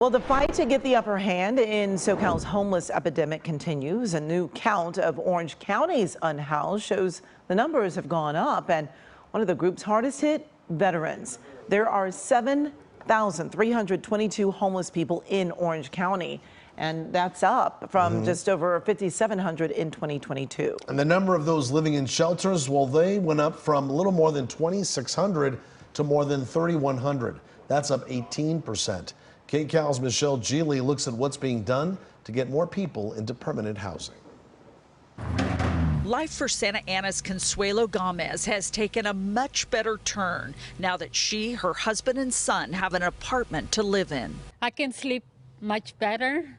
Well, the fight to get the upper hand in SoCal's homeless epidemic continues. A new count of Orange County's unhoused shows the numbers have gone up, and one of the groups hardest hit, veterans. There are 7,322 homeless people in Orange County, and that's up from just over 5,700 in 2022. And the number of those living in shelters, well, they went up from a little more than 2,600 to more than 3,100. That's up 18%. KCAL's Michelle Geely looks at what's being done to get more people into permanent housing. Life for Santa Ana's Consuelo Gomez has taken a much better turn now that she, her husband and son have an apartment to live in. I can sleep much better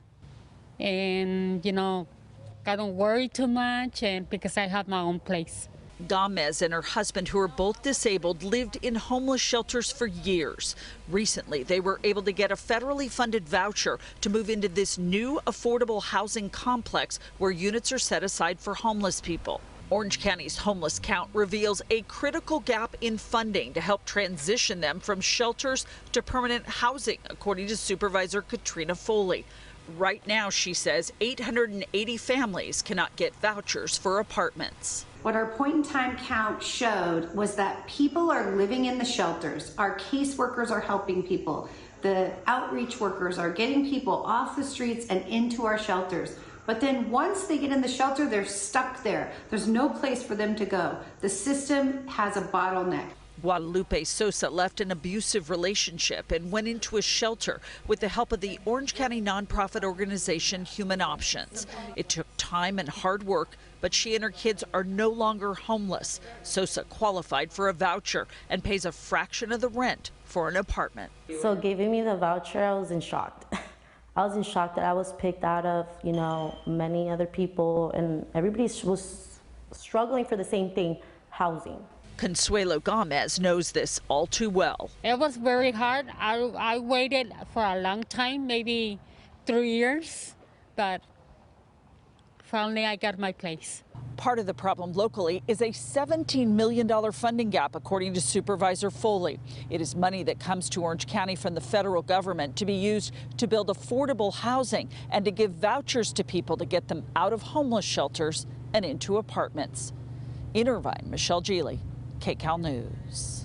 and, I don't worry too much and because I have my own place. Gomez and her husband, who are both disabled, lived in homeless shelters for years. Recently, they were able to get a federally funded voucher to move into this new affordable housing complex where units are set aside for homeless people. Orange County's homeless count reveals a critical gap in funding to help transition them from shelters to permanent housing, according to Supervisor Katrina Foley. Right now, she says 880 families cannot get vouchers for apartments. What our point-in-time count showed was that people are living in the shelters. Our caseworkers are helping people. The outreach workers are getting people off the streets and into our shelters. But then once they get in the shelter, they're stuck there. There's no place for them to go. The system has a bottleneck. Guadalupe Sosa left an abusive relationship and went into a shelter with the help of the Orange County nonprofit organization Human Options. It took time and hard work, but she and her kids are no longer homeless. Sosa qualified for a voucher and pays a fraction of the rent for an apartment. So giving me the voucher, I was in shock. I was in shock that I was picked out of, many other people, and everybody was struggling for the same thing, housing. Consuelo Gomez knows this all too well. It was very hard. I waited for a long time, maybe 3 years, but finally I got my place. Part of the problem locally is a $17 million funding gap, according to Supervisor Foley. It is money that comes to Orange County from the federal government to be used to build affordable housing and to give vouchers to people to get them out of homeless shelters and into apartments. In Irvine, Michelle Geely, KCAL News.